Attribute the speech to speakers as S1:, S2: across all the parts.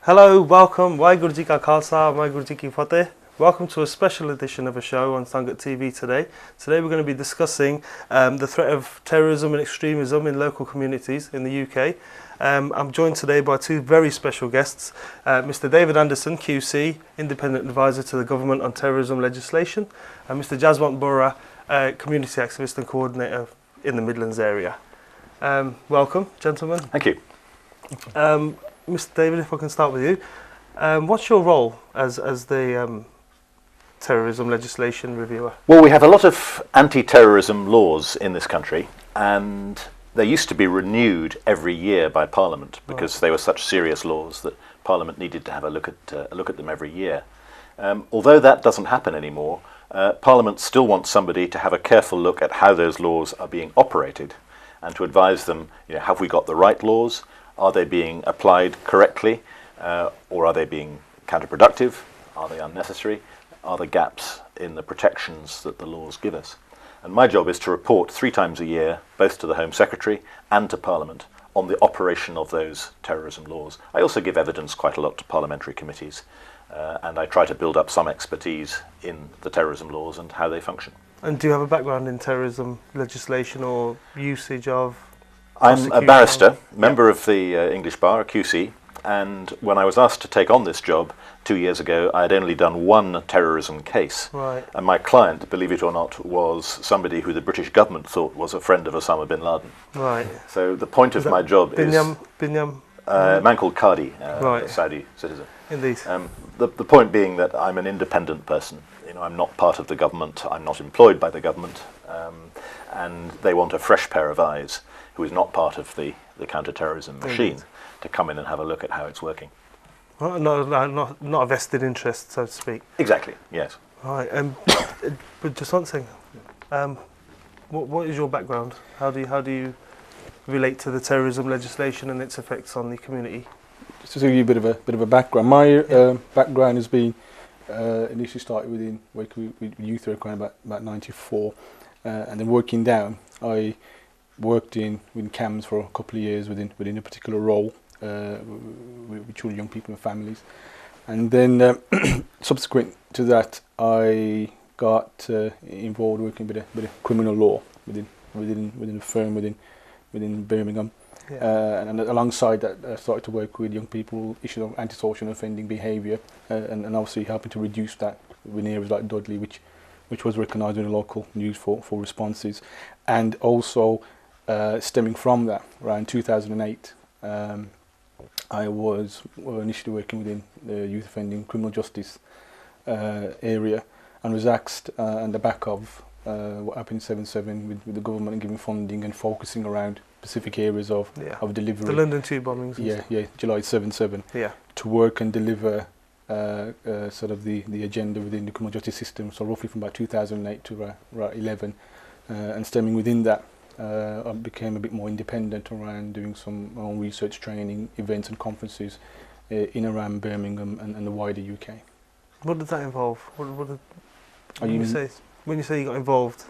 S1: Hello, welcome. Waheguru Ji Ka Khalsa, Waheguru Ji Ki Fateh. Welcome to a special edition of a show on Sangat TV today. Today we're going to be discussing the threat of terrorism and extremism in local communities in the UK. I'm joined today by two very special guests, Mr. David Anderson, QC, Independent Advisor to the Government on Terrorism Legislation, and Mr. Jaswant Bora, Community Activist and Coordinator in the Midlands area. Welcome, gentlemen.
S2: Thank you.
S1: Mr. David, if I can start with you. What's your role as the terrorism legislation reviewer?
S2: Well, we have a lot of anti-terrorism laws in this country, and they used to be renewed every year by Parliament because they were such serious laws that Parliament needed to have a look at them every year. Although that doesn't happen anymore, Parliament still wants somebody to have a careful look at how those laws are being operated and to advise them, have we got the right laws? Are they being applied correctly, or are they being counterproductive? Are they unnecessary? Are there gaps in the protections that the laws give us? And my job is to report 3 times a year, both to the Home Secretary and to Parliament, on the operation of those terrorism laws. I also give evidence quite a lot to parliamentary committees, and I try to build up some expertise in the terrorism laws and how they function.
S1: And do you have a background in terrorism legislation or usage of?
S2: I'm a barrister, member of the English Bar, a QC, and when I was asked to take on this job 2 years ago, I had only done one terrorism case.
S1: Right.
S2: And my client, believe it or not, was somebody who the British government thought was a friend of Osama bin Laden.
S1: Right.
S2: So the point of my job
S1: Binyam?
S2: a man called Qadi,
S1: Right.
S2: a Saudi citizen.
S1: Indeed.
S2: The point being that I'm an independent person. I'm not part of the government, I'm not employed by the government, and they want a fresh pair of eyes who is not part of the counter-terrorism machine to come in and have a look at how it's working.
S1: Well, not a vested interest, so to speak.
S2: Exactly, yes.
S1: Right. But just one thing. What is your background? How do you relate to the terrorism legislation and its effects on the community?
S3: Just to give you a bit of a background. My background has been initially started within working with youth work around about 94, and then working down. I worked within CAMS for a couple of years within a particular role with children, young people and families, and then subsequent to that I got involved working with a bit of criminal law within a firm within Birmingham. Yeah. And alongside that, I started to work with young people, issues of antisocial offending behaviour, and obviously helping to reduce that within areas like Dudley, which was recognised in the local news for responses. And also, stemming from that, around 2008, I was initially working within the youth offending criminal justice area, and was asked on the back of what happened in 7/7 with the government and giving funding and focusing around specific areas of delivery.
S1: The London Tube bombings.
S3: July 7/7.
S1: Yeah.
S3: To work and deliver sort of the agenda within the criminal justice system. So roughly from about 2008 to around 11, and stemming within that, I became a bit more independent around doing some own research, training, events and conferences in around Birmingham and the wider UK.
S1: What did that involve? When you say you got involved,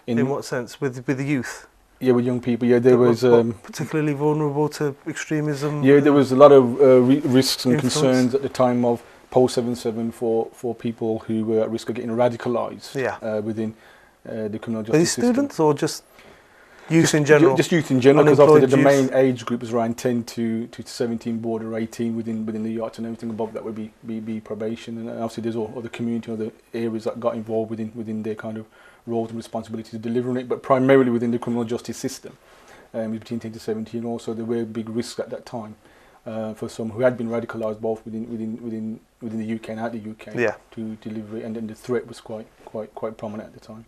S1: in what sense? With the youth?
S3: Yeah, with young people. Yeah, there was
S1: particularly vulnerable to extremism.
S3: Yeah, there was a lot of risks and concerns at the time of post 7/7 for people who were at risk of getting radicalised. Within the criminal justice system.
S1: Are these students or just youth in general?
S3: Just youth in general, because obviously the main age group is around 10 to 17, border 18 within the yachts, and everything above that would be probation. And obviously there's all other community, other areas that got involved within their kind of roles and responsibilities of delivering it, but primarily within the criminal justice system. Between 10 to 17 also, there were big risks at that time for some who had been radicalised both within the UK and out the UK to deliver it, and then the threat was quite prominent at the time.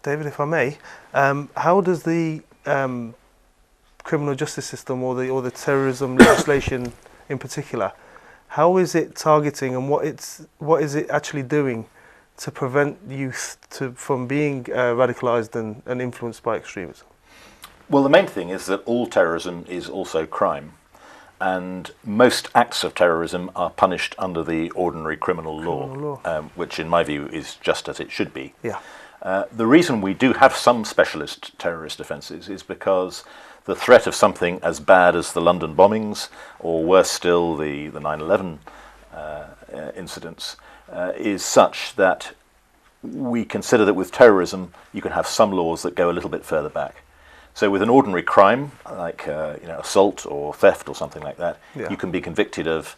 S1: David, if I may, how does the criminal justice system or the terrorism legislation in particular, how is it targeting and what is it actually doing to prevent youth from being radicalised and influenced by extremism?
S2: Well, the main thing is that all terrorism is also crime, and most acts of terrorism are punished under the ordinary criminal law. Which in my view is just as it should be.
S1: Yeah.
S2: The reason we do have some specialist terrorist offences is because the threat of something as bad as the London bombings, or worse still, the 9/11 incidents, is such that we consider that with terrorism you can have some laws that go a little bit further back. So with an ordinary crime like assault or theft or something like that, you can be convicted of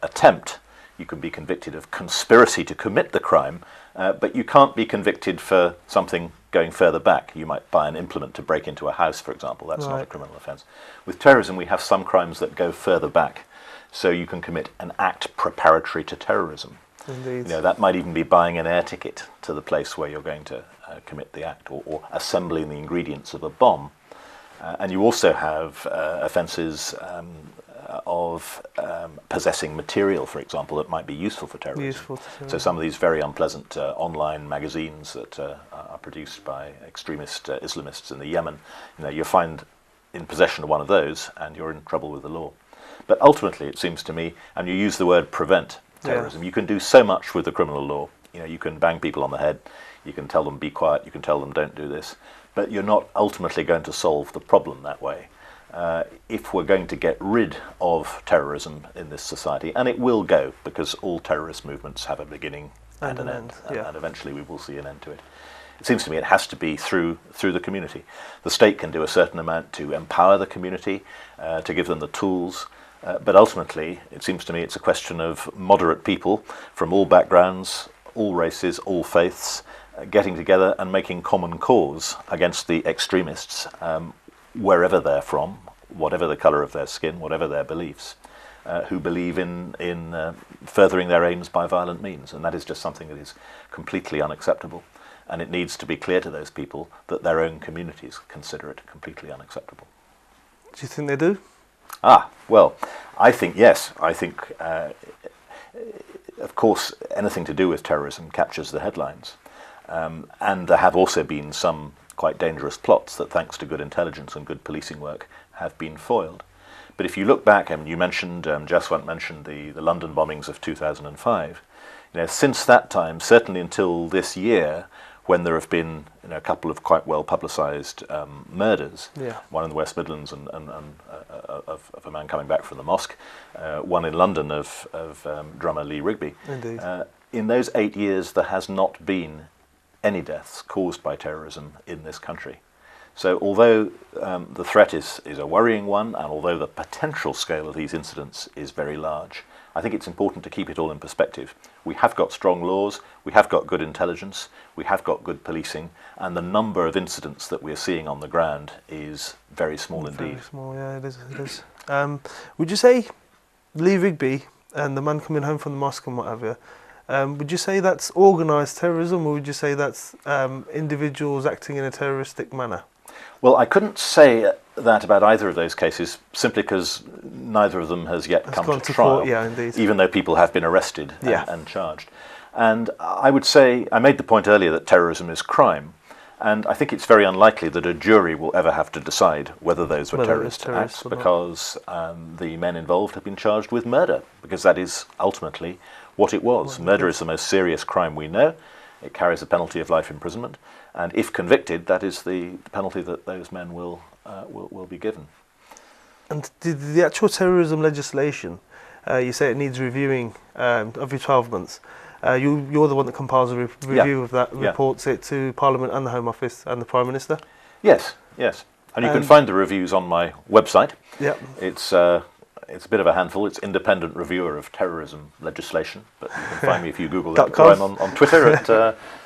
S2: attempt, you can be convicted of conspiracy to commit the crime, but you can't be convicted for something going further back. You might buy an implement to break into a house, for example. That's not a criminal offence. With terrorism, we have some crimes that go further back. So you can commit an act preparatory to terrorism.
S1: Indeed.
S2: That might even be buying an air ticket to the place where you're going to commit the act, or assembling the ingredients of a bomb. And you also have offences of possessing material, for example, that might be useful for terrorism. So some of these very unpleasant online magazines that are produced by extremist Islamists in the Yemen, you find in possession of one of those and you're in trouble with the law. But ultimately, it seems to me, and you use the word prevent terrorism, you can do so much with the criminal law. You can bang people on the head, you can tell them be quiet, you can tell them don't do this, but you're not ultimately going to solve the problem that way. If we're going to get rid of terrorism in this society, and it will go, because all terrorist movements have a beginning and an end, and eventually we will see an end to it. It seems to me it has to be through the community. The state can do a certain amount to empower the community, to give them the tools, but ultimately it seems to me it's a question of moderate people from all backgrounds, all races, all faiths, getting together and making common cause against the extremists, wherever they're from, whatever the colour of their skin, whatever their beliefs, who believe in furthering their aims by violent means. And that is just something that is completely unacceptable. And it needs to be clear to those people that their own communities consider it completely unacceptable.
S1: Do you think they do?
S2: Well, I think yes. I think, of course, anything to do with terrorism captures the headlines. And there have also been some quite dangerous plots that, thanks to good intelligence and good policing work, have been foiled. But if you look back, and you mentioned, Jaswant mentioned the London bombings of 2005, since that time, certainly until this year, when there have been a couple of quite well publicised murders, one in the West Midlands and of a man coming back from the mosque, one in London of drummer Lee Rigby.
S1: Indeed.
S2: In those 8 years, there has not been any deaths caused by terrorism in this country. So although the threat is a worrying one, and although the potential scale of these incidents is very large, I think it's important to keep it all in perspective. We have got strong laws, we have got good intelligence, we have got good policing, and the number of incidents that we're seeing on the ground is very small indeed.
S1: Very small, yeah, it is. Would you say Lee Rigby and the man coming home from the mosque and what have you, would you say that's organised terrorism, or would you say that's individuals acting in a terroristic manner?
S2: Well, I couldn't say that about either of those cases, simply because neither of them has yet come to trial, even though people have been arrested and charged. And I would say, I made the point earlier that terrorism is crime, and I think it's very unlikely that a jury will ever have to decide whether those were terrorist acts, because the men involved have been charged with murder, because that is ultimately what it was. Murder is the most serious crime we know. It carries a penalty of life imprisonment, and if convicted, that is the penalty that those men will be given. And
S1: the actual terrorism legislation, you say it needs reviewing every 12 months. You're the one that compiles a review of that, reports it to Parliament and the Home Office and the Prime Minister?
S2: Yes. And you can find the reviews on my website.
S1: Yeah.
S2: It's a bit of a handful. It's Independent Reviewer of Terrorism Legislation, but you can find me if you Google that. Or I'm on Twitter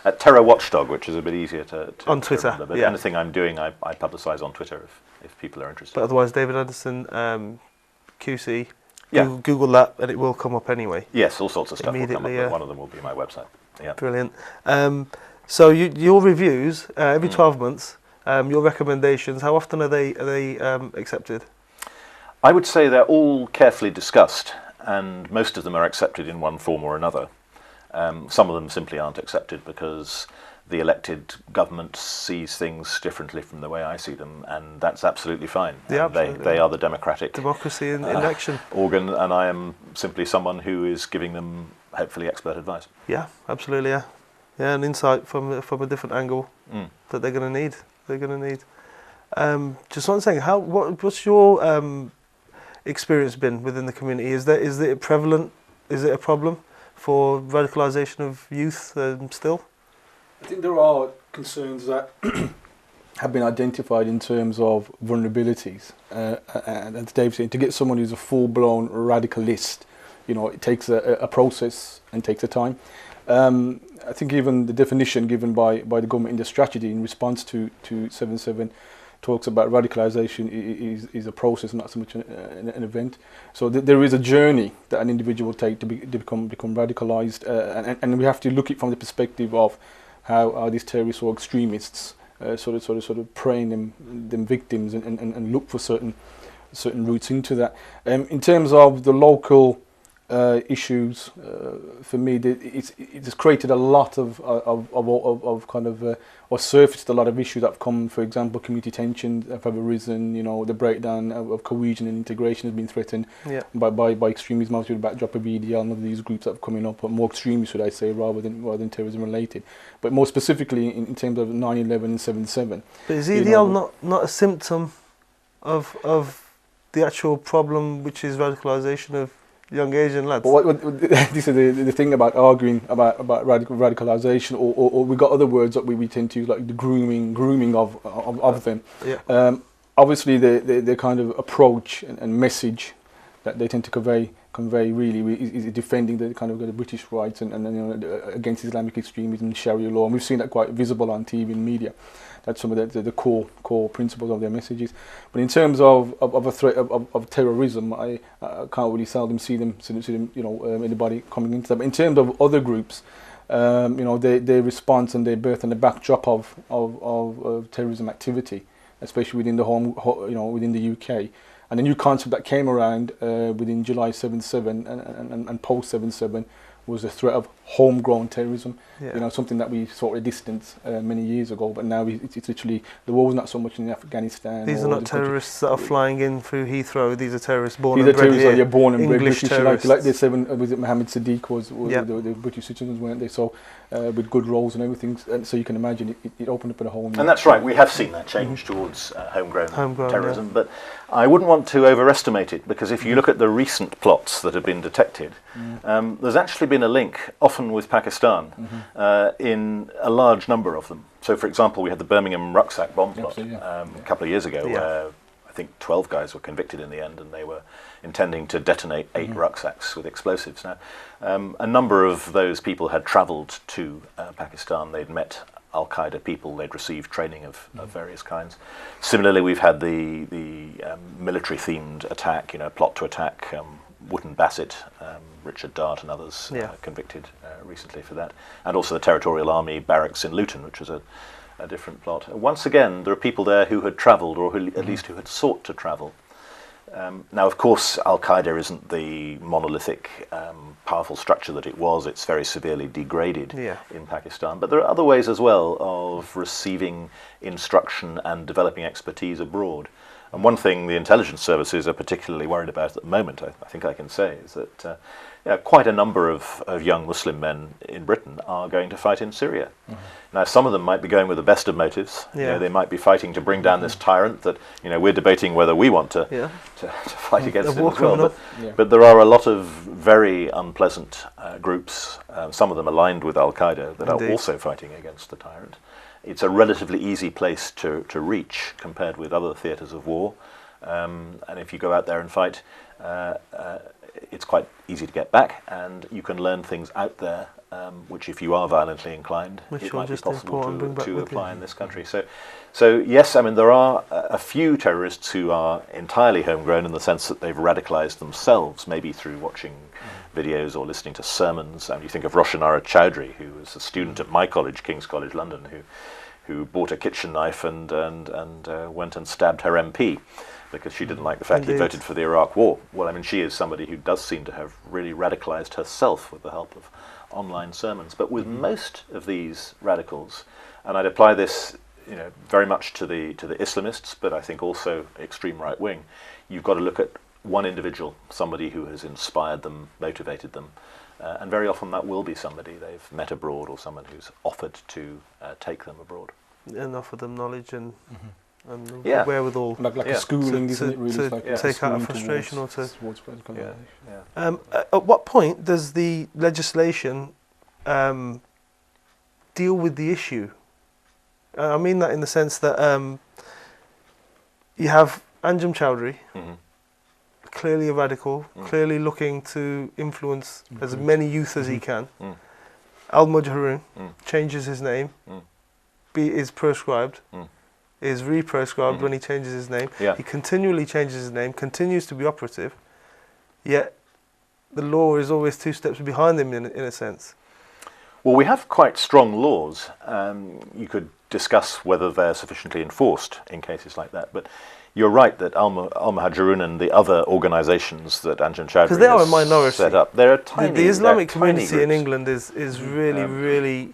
S2: at Terror Watchdog, which is a bit easier to
S1: on Twitter.
S2: Remember. But anything I'm doing, I publicise on Twitter if people are interested.
S1: But otherwise, David Anderson, QC, Google that and it will come up anyway.
S2: Yes, all sorts of stuff will come up, but one of them will be my website. Yeah.
S1: Brilliant. So your reviews, every 12 months, your recommendations, how often are they accepted?
S2: I would say they're all carefully discussed, and most of them are accepted in one form or another. Some of them simply aren't accepted because the elected government sees things differently from the way I see them, and that's absolutely fine.
S1: Yeah,
S2: they are the democratic
S1: democracy in action
S2: organ, and I am simply someone who is giving them hopefully expert advice.
S1: Yeah, absolutely. Yeah. Yeah, an insight from a different angle
S2: Mm.
S1: that they're going to need. They're going to need. Just one thing. What's your experience been within the community? Is it prevalent? Is it a problem for radicalisation of youth still?
S3: I think there are concerns that have been identified in terms of vulnerabilities. And as Dave said, to get someone who's a full-blown radicalist, it takes a process and takes a time. I think even the definition given by the government in the strategy in response to 7/7 talks about radicalisation is a process, not so much an event. So there is a journey that an individual will take to become radicalised, and we have to look at it from the perspective of how these terrorists or extremists sort of preying them victims and look for certain routes into that. In terms of the local issues, for me, it has created a lot of kind of or surfaced a lot of issues that have come. For example, community tensions have arisen. The breakdown of cohesion and integration has been threatened by extremism, obviously, the backdrop of EDL and other these groups that are coming up, or more extremist, should I say, rather than terrorism related. But more specifically in terms of 9/11 and 7/7.
S1: But is EDL not a symptom of the actual problem, which is radicalisation of young Asian lads?
S3: But this is the thing about arguing about radicalisation, or we got other words that we tend to use, like the grooming of them.
S1: Yeah.
S3: Obviously, the kind of approach and message that they tend to convey really is defending the kind of the British rights and against Islamic extremism and Sharia law, and we've seen that quite visible on TV and media. That's some of the core principles of their messages. But in terms of a threat of terrorism, I can't really seldom see them anybody coming into that. But in terms of other groups, their response and their birth and the backdrop of terrorism activity, especially within within the UK, and the new concept that came around within July 7/7 and post 7/7 was the threat of homegrown terrorism.
S1: Yeah.
S3: Something that we sort of distanced many years ago, but now it's literally, the war was not so much in Afghanistan.
S1: These are not terrorists that are flying in through Heathrow. These are terrorists born
S3: and bred here.
S1: These are terrorists
S3: that are born and bred
S1: English
S3: British.
S1: terrorists.
S3: Like they said, was it Mohammed Sadiq was the British citizens, weren't they? So with good roles and everything. And so you can imagine it opened up a whole new...
S2: And that's right, we have seen that change towards homegrown terrorism,
S1: yeah.
S2: but I wouldn't want to overestimate it, because if you look at the recent plots that have been detected, there's actually been a link, often with Pakistan, in a large number of them. So, for example, we had the Birmingham rucksack bomb plot a couple of years ago, where I think 12 guys were convicted in the end, and they were intending to detonate 8 rucksacks with explosives. Now, a number of those people had travelled to Pakistan. They'd met Al-Qaeda people, they'd received training of various kinds. Similarly, we've had the military-themed attack, plot to attack Wootton Bassett, Richard Dart and others convicted recently for that. And also the Territorial Army barracks in Luton, which was a different plot. Once again, there are people there who had travelled, or at least who had sought to travel. Now, of course, Al-Qaeda isn't the monolithic, powerful structure that it was. It's very severely degraded in Pakistan. But there are other ways as well of receiving instruction and developing expertise abroad. And one thing the intelligence services are particularly worried about at the moment, I think I can say, is that quite a number of young Muslim men in Britain are going to fight in Syria. Now, some of them might be going with the best of motives. They might be fighting to bring down this tyrant that we're debating whether we want to fight against him as well. But there are a lot of very unpleasant groups, some of them aligned with Al-Qaeda, that are also fighting against the tyrant. It's a relatively easy place to reach compared with other theatres of war. And if you go out there and fight, it's quite easy to get back, and you can learn things out there, which if you are violently inclined, it might be possible to apply in this country. So yes, there are a few terrorists who are entirely homegrown in the sense that they've radicalised themselves, maybe through watching videos or listening to sermons. And you think of Roshanara Chowdhury, who was a student at my college, King's College London, who bought a kitchen knife and went and stabbed her MP because she didn't like the fact he voted for the Iraq War. Well, she is somebody who does seem to have really radicalised herself with the help of online sermons. But with most of these radicals, and I'd apply this very much to the Islamists, but I think also extreme right wing, you've got to look at one individual, somebody who has inspired them, motivated them, And very often that will be somebody they've met abroad or someone who's offered to take them abroad.
S1: And offer them knowledge and
S2: Yeah.
S1: wherewithal
S3: Like
S2: Yeah.
S3: a schooling,
S1: to-
S3: isn't it? Really,
S1: to
S3: it's like
S1: take out a
S3: schooling
S1: frustration
S3: towards,
S1: or to-
S3: towards political
S2: Yeah.
S3: organisation.
S2: Yeah.
S1: at what point does the legislation deal with the issue? I mean that in the sense that you have Anjem Choudhury,
S2: Mhm.
S1: clearly a radical, clearly looking to influence as many youth as he can.
S2: Mm.
S1: Al-Mujah Haroon
S2: Mm.
S1: changes his name,
S2: Mm.
S1: is proscribed,
S2: Mm.
S1: is re-proscribed
S2: Mhm.
S1: when he changes his name.
S2: Yeah.
S1: He continually changes his name, continues to be operative, yet the law is always two steps behind him in a sense.
S2: Well, we have quite strong laws. You could discuss whether they're sufficiently enforced in cases like that. But you're right that Al-Muhajirun and the other organisations that Anjem Choudhury
S1: Because they are a
S2: has
S1: minority.
S2: set up, they're
S1: The,
S2: tiny.
S1: the Islamic
S2: they're tiny
S1: community in
S2: groups.
S1: England is really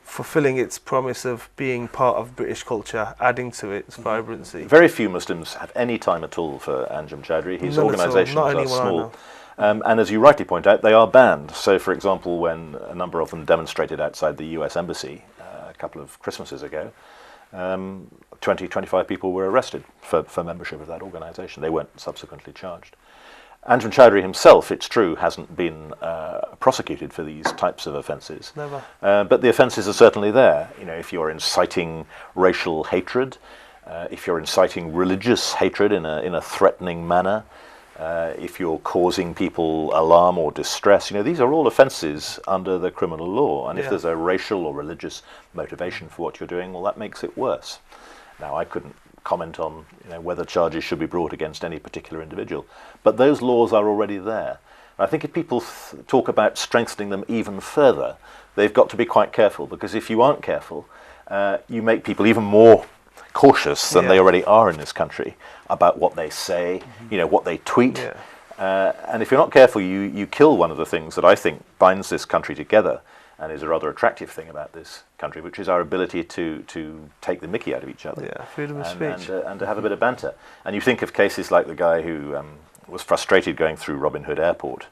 S1: fulfilling its promise of being part of British culture, adding to its vibrancy.
S2: Very few Muslims have any time at all for Anjem Choudhury. His
S1: None at all,
S2: organisations
S1: not
S2: are
S1: anyone I
S2: small.
S1: know.
S2: And as you rightly point out, they are banned. So, for example, when a number of them demonstrated outside the US Embassy a couple of Christmases ago, 25 people were arrested for membership of that organisation. They weren't subsequently charged. Anjem Choudhury himself, it's true, hasn't been prosecuted for these types of offences.
S1: Never.
S2: But the offences are certainly there. You know, if you're inciting racial hatred, if you're inciting religious hatred in a threatening manner, if you're causing people alarm or distress, you know, these are all offences under the criminal law. And if
S1: Yeah.
S2: there's a racial or religious motivation for what you're doing, well, that makes it worse. Now, I couldn't comment on, you know, whether charges should be brought against any particular individual, but those laws are already there. I think if people talk about strengthening them even further, they've got to be quite careful, because if you aren't careful, you make people even more cautious than they already are in this country about what they say, you know, what they tweet.
S1: Yeah.
S2: And if you're not careful, you kill one of the things that I think binds this country together and is a rather attractive thing about this country, which is our ability to take the mickey out of each other.
S1: Yeah, freedom of speech.
S2: And to have a bit of banter. And you think of cases like the guy who was frustrated going through Robin Hood Airport,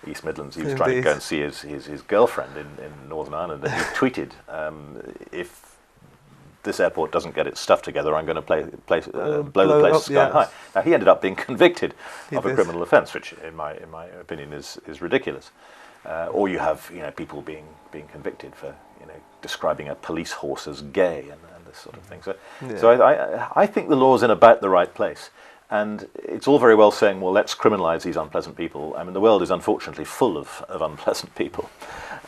S2: East Midlands. He was trying to go and see his girlfriend in Northern Ireland, and he tweeted, if this airport doesn't get its stuff together, I'm going to blow the place
S1: up,
S2: sky high. Now, he ended up being convicted of a
S1: did.
S2: criminal offence, which, in my opinion, is ridiculous. Or you have, you know, people being convicted for, you know, describing a police horse as gay and this sort of thing. So I think the law's in about the right place. And it's all very well saying, well, let's criminalise these unpleasant people. I mean, the world is unfortunately full of unpleasant people.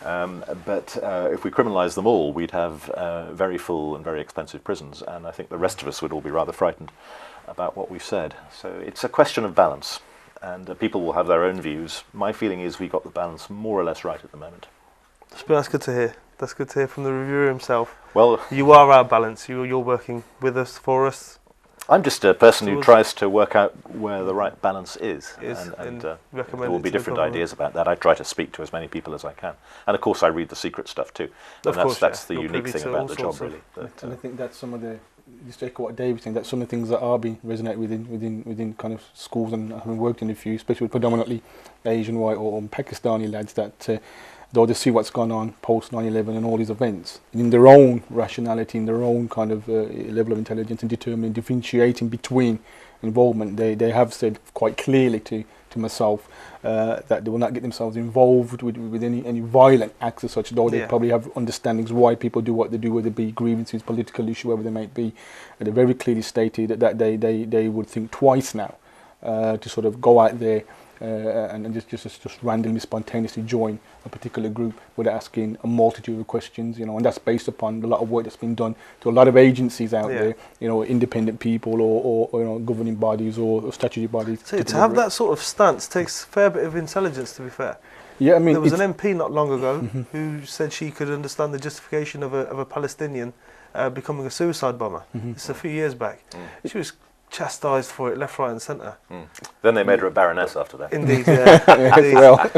S2: But if we criminalise them all, we'd have very full and very expensive prisons. And I think the rest of us would all be rather frightened about what we've said. So it's a question of balance. And people will have their own views. My feeling is we got the balance more or less right at the moment.
S1: That's good to hear. That's good to hear from the reviewer himself.
S2: Well,
S1: You are our balance. You're working with us, for us.
S2: I'm just a person who tries to work out where the right balance is. And there
S1: recommend
S2: will
S1: it
S2: be
S1: to the
S2: different
S1: government.
S2: ideas about that. I try to speak to as many people as I can. And of course I read the secret stuff too.
S1: Of
S2: And
S1: course,
S2: that's the
S1: You're
S2: unique
S1: privy
S2: thing
S1: to
S2: about
S1: all
S2: the job,
S1: sorts of-
S2: really. That,
S3: And I think that's some of the, just to echo what David's saying, that's some of the things that are being resonate within kind of schools, and having worked in a few, especially with predominantly Asian, white or Pakistani lads, that they'll just see what's gone on post 9/11 and all these events, and in their own rationality, in their own kind of level of intelligence, and determining, differentiating between involvement, they have said quite clearly to myself that they will not get themselves involved with any violent acts as such, though they probably have understandings why people do what they do, whether it be grievances, political issue, whatever they might be. And they very clearly stated that they would think twice now to sort of go out there and just randomly, spontaneously join a particular group without asking a multitude of questions, you know, and that's based upon a lot of work that's been done to a lot of agencies out there, you know, independent people or you know, governing bodies or statutory bodies.
S1: So to have that sort of stance takes a fair bit of intelligence, to be fair.
S3: Yeah, I mean,
S1: there was an MP not long ago who said she could understand the justification of a Palestinian becoming a suicide bomber. It's a few years back. She was chastised for it left, right and centre.
S2: Then they made her a baroness after that.
S1: Indeed, yeah. Indeed.
S3: well,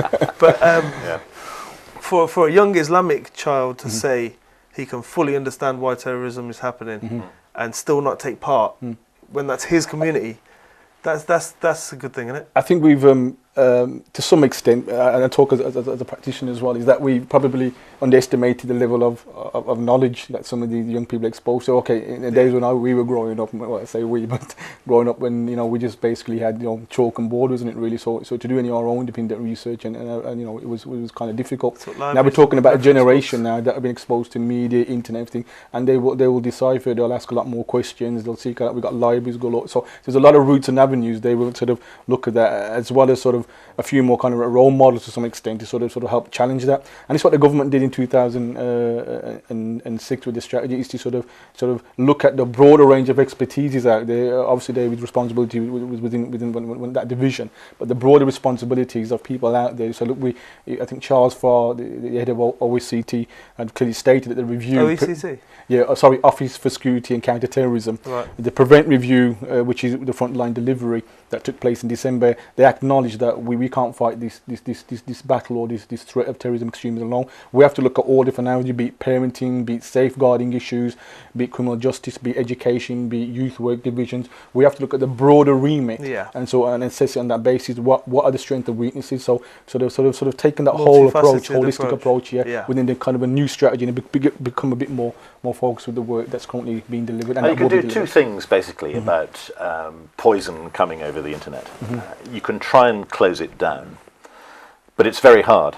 S1: but for a young Islamic child to say he can fully understand why terrorism is happening and still not take part when that's his community, that's a good thing, isn't it?
S3: I think we've to some extent, and I talk as a practitioner as well, is that we probably underestimated the level of knowledge that some of these young people exposed. So, okay, in the days when we were growing up, well, I say we, but growing up when, you know, we just basically had, you know, chalk and board, wasn't it really? So to do any of our own independent research and you know, it was kind of difficult. Now we're talking about a generation now that have been exposed to media, internet, everything, and they will decipher. They'll ask a lot more questions. They'll seek out. We've got libraries galore. So there's a lot of routes and avenues. They will sort of look at that, as well as sort of a few more kind of role models to some extent to sort of help challenge that. And it's what the government did in 2006 with the strategy, is to sort of look at the broader range of expertises out there. Obviously, David's responsibility was within that division, but the broader responsibilities of people out there. So look, I think Charles Farr, the head of OSCT, had clearly stated that the review.
S1: OECC?
S3: Office for Security and Counter-Terrorism.
S1: Right.
S3: The Prevent review, which is the frontline delivery that took place in December, they acknowledged that we can't fight this battle or this threat of terrorism, extremism alone. We have to look at all different avenues, be it parenting, be it safeguarding issues, be it criminal justice, be it education, be it youth work divisions. We have to look at the broader remit, and assess it on that basis. What are the strengths and weaknesses? So they've sort of taken that whole approach, holistic approach, within the kind of a new strategy, and become a bit more focused with the work that's currently being delivered. And
S2: you can do two things basically about poison coming over the internet. You can try and close it down, but it's very hard.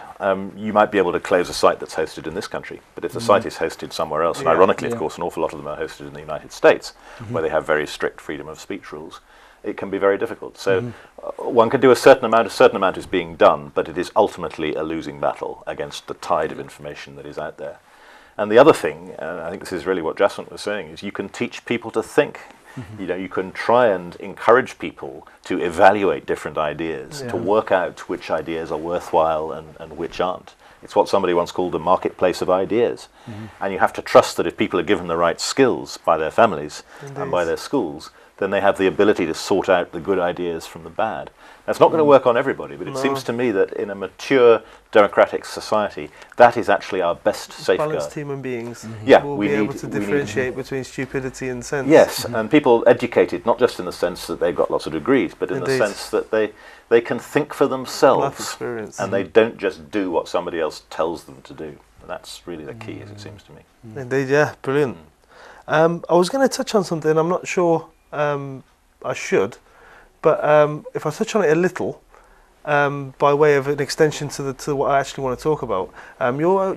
S2: You might be able to close a site that's hosted in this country, but if the site is hosted somewhere else, and ironically, of course, an awful lot of them are hosted in the United States, where they have very strict freedom of speech rules, it can be very difficult. So one can do a certain amount is being done, but it is ultimately a losing battle against the tide of information that is out there. And the other thing, and I think this is really what Jaswant was saying, is you can teach people to think. You know, you can try and encourage people to evaluate different ideas, to work out which ideas are worthwhile and which aren't. It's what somebody once called a marketplace of ideas. And you have to trust that if people are given the right skills by their families and by their schools, then they have the ability to sort out the good ideas from the bad. That's not going to work on everybody, but it seems to me that in a mature democratic society, that is actually our best safeguard.
S1: Balanced human beings will
S2: we
S1: be able to differentiate between stupidity and sense.
S2: Yes, and people educated, not just in the sense that they've got lots of degrees, but in the sense that they can think for themselves.
S1: Life experience.
S2: And they don't just do what somebody else tells them to do. And that's really the key, as it seems to me.
S1: Indeed, yeah, brilliant. I was going to touch on something, I'm not sure I should, but if I touch on it a little, by way of an extension to what I actually want to talk about,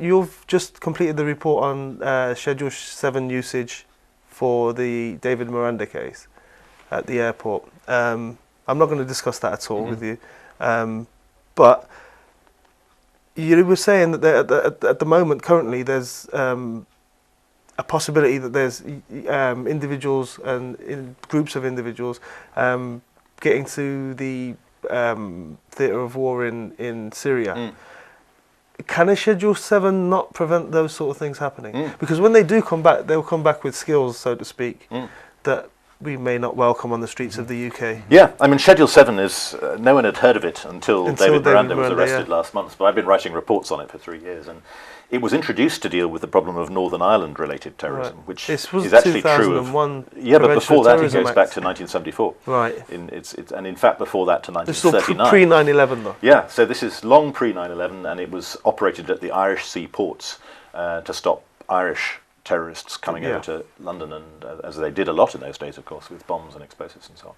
S1: you've just completed the report on Schedule 7 usage for the David Miranda case at the airport. I'm not going to discuss that at all with you, but you were saying that at the moment, currently, there's a possibility that there's individuals and groups of individuals getting to the theatre of war in Syria. Can a Schedule 7 not prevent those sort of things happening? Because when they do come back, they'll come back with skills, so to speak, that we may not welcome on the streets of the UK. Yeah,
S2: I mean, Schedule 7 is, no one had heard of it until David Miranda was arrested last month, but I've been writing reports on it for 3 years, and it was introduced to deal with the problem of Northern Ireland related terrorism, which is actually true of... but before that it goes back to 1974.
S1: Right.
S2: And in fact before that to 1939.
S1: This is pre-9/11 though.
S2: Yeah, so this is long pre-9/11, and it was operated at the Irish seaports to stop Irish terrorists coming over to London, and as they did a lot in those days, of course, with bombs and explosives and so on.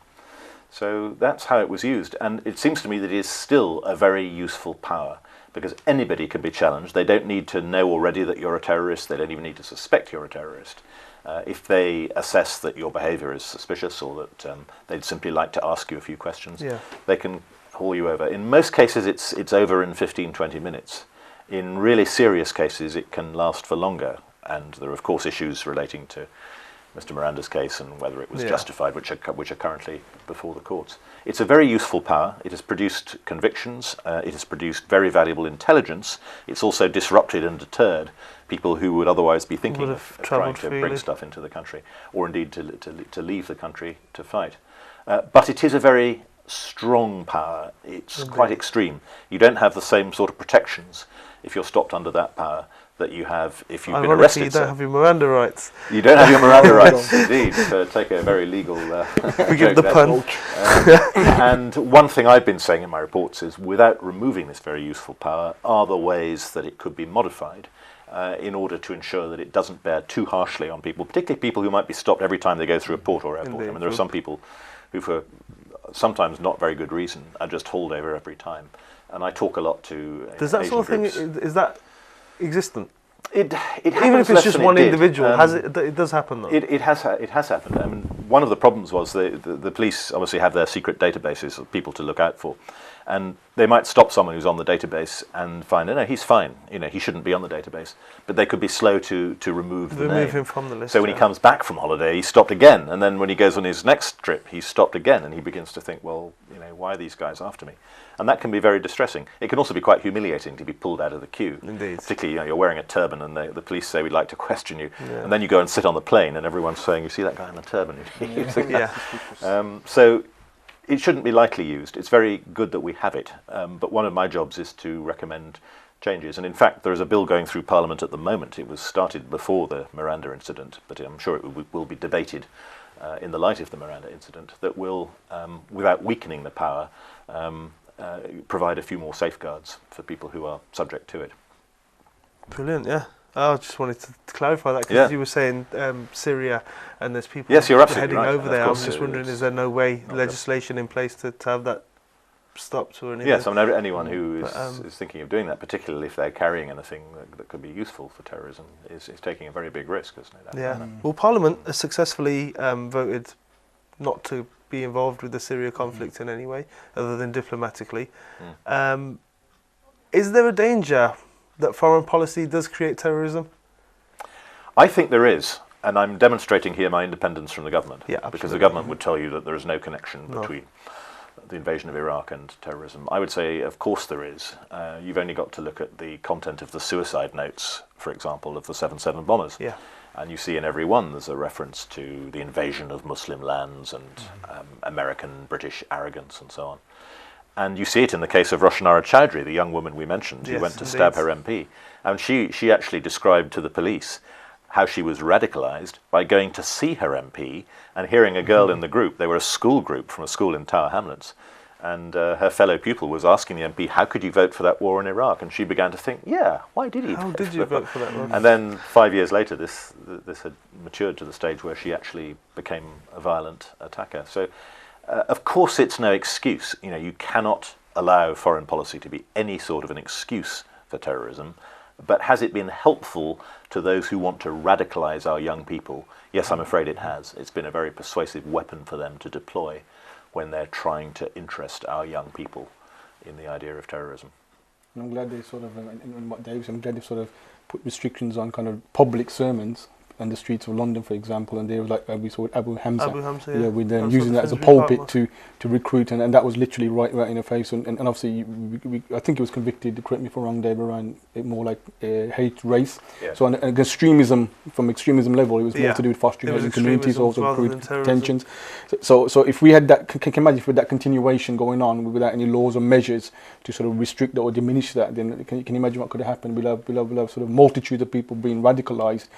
S2: So that's how it was used, and it seems to me that it is still a very useful power, because anybody can be challenged. They don't need to know already that you're a terrorist. They don't even need to suspect you're a terrorist. If they assess that your behaviour is suspicious, or that they'd simply like to ask you a few questions, they can haul you over. In most cases, it's over in 15-20 minutes. In really serious cases, it can last for longer. And there are, of course, issues relating to Mr. Miranda's case and whether it was justified, which are currently before the courts. It's a very useful power. It has produced convictions. It has produced very valuable intelligence. It's also disrupted and deterred people who would otherwise be thinking of trying to bring stuff into the country, or indeed to leave the country to fight. But it is a very strong power. It's quite extreme. You don't have the same sort of protections if you're stopped under that power that you have if you've been
S1: Ironically,
S2: arrested.
S1: you don't have your Miranda rights.
S2: You don't have your Miranda rights, indeed, to take a very legal
S1: Forgive the pun.
S2: And one thing I've been saying in my reports is, without removing this very useful power, are the ways that it could be modified in order to ensure that it doesn't bear too harshly on people, particularly people who might be stopped every time they go through a port or airport.
S1: Indeed.
S2: I mean, there are some people who, for sometimes not very good reason, are just hauled over every time. And I talk a lot to
S1: Does that
S2: Asian
S1: sort of thing,
S2: groups.
S1: is that existent?
S2: It
S1: Even if
S2: happens
S1: it's
S2: less
S1: just
S2: than
S1: one
S2: it did.
S1: individual, it does happen though.
S2: It has happened. I mean, one of the problems was the police obviously have their secret databases of people to look out for, and they might stop someone who's on the database and find, no, he's fine. He shouldn't be on the database. But they could be slow to remove the name.
S1: Remove him from the list.
S2: So when he comes back from holiday, he's stopped again, and then when he goes on his next trip, he's stopped again, and he begins to think, well, why are these guys after me? And that can be very distressing. It can also be quite humiliating to be pulled out of the queue.
S1: Indeed.
S2: Particularly, you're wearing a turban and the police say, we'd like to question you. Yeah. And then you go and sit on the plane and everyone's saying, you see that guy in the turban? So it shouldn't be lightly used. It's very good that we have it. But one of my jobs is to recommend changes. And in fact, there is a bill going through Parliament at the moment. It was started before the Miranda incident, but I'm sure it will be debated in the light of the Miranda incident, that will, without weakening the power, provide a few more safeguards for people who are subject to it.
S1: Brilliant, yeah. I just wanted to clarify that because you were saying Syria and there's people
S2: yes, you're absolutely
S1: heading
S2: right.
S1: over there. I was just wondering, is there no way, legislation in place to have that stopped or anything?
S2: Yes, I mean, anyone who is thinking of doing that, particularly if they're carrying anything that could be useful for terrorism, is taking a very big risk, isn't it?
S1: Yeah. Well, Parliament has successfully voted not to be involved with the Syria conflict in any way, other than diplomatically. Is there a danger that foreign policy does create terrorism?
S2: I think there is, and I'm demonstrating here my independence from the government.
S1: Yeah, absolutely.
S2: Because the government would tell you that there is no connection between the invasion of Iraq and terrorism. I would say, of course there is. You've only got to look at the content of the suicide notes, for example, of the 7/7 bombers.
S1: Yeah.
S2: And you see in every one there's a reference to the invasion of Muslim lands and American, British arrogance and so on. And you see it in the case of Roshanara Chowdhury, the young woman we mentioned, who went to stab her MP. And she actually described to the police how she was radicalised by going to see her MP and hearing a girl in the group. They were a school group from a school in Tower Hamlets. And her fellow pupil was asking the MP, how could you vote for that war in Iraq? And she began to think, why did he?
S1: How did you vote for that war?
S2: And then 5 years later, this had matured to the stage where she actually became a violent attacker. So, of course, it's no excuse. You cannot allow foreign policy to be any sort of an excuse for terrorism. But has it been helpful to those who want to radicalise our young people? Yes, I'm afraid it has. It's been a very persuasive weapon for them to deploy when they're trying to interest our young people in the idea of terrorism.
S3: And I'm glad they sort of, and what Dave said, I'm glad they sort of put restrictions on kind of public sermons on the streets of London, for example, and they were like, we saw Abu Hamza, with them using that as a pulpit to recruit, and that was literally right in the face, and obviously, I think he was convicted, correct me if I'm wrong, Dave, around more like hate race. Yeah. So on extremism, from extremism level, it was more to do with fostering Asian communities, also recruit tensions. So if we had that, can you imagine if we had that continuation going on without any laws or measures to sort of restrict that or diminish that, then can you imagine what could have happened? We'll have sort of multitude of people being radicalised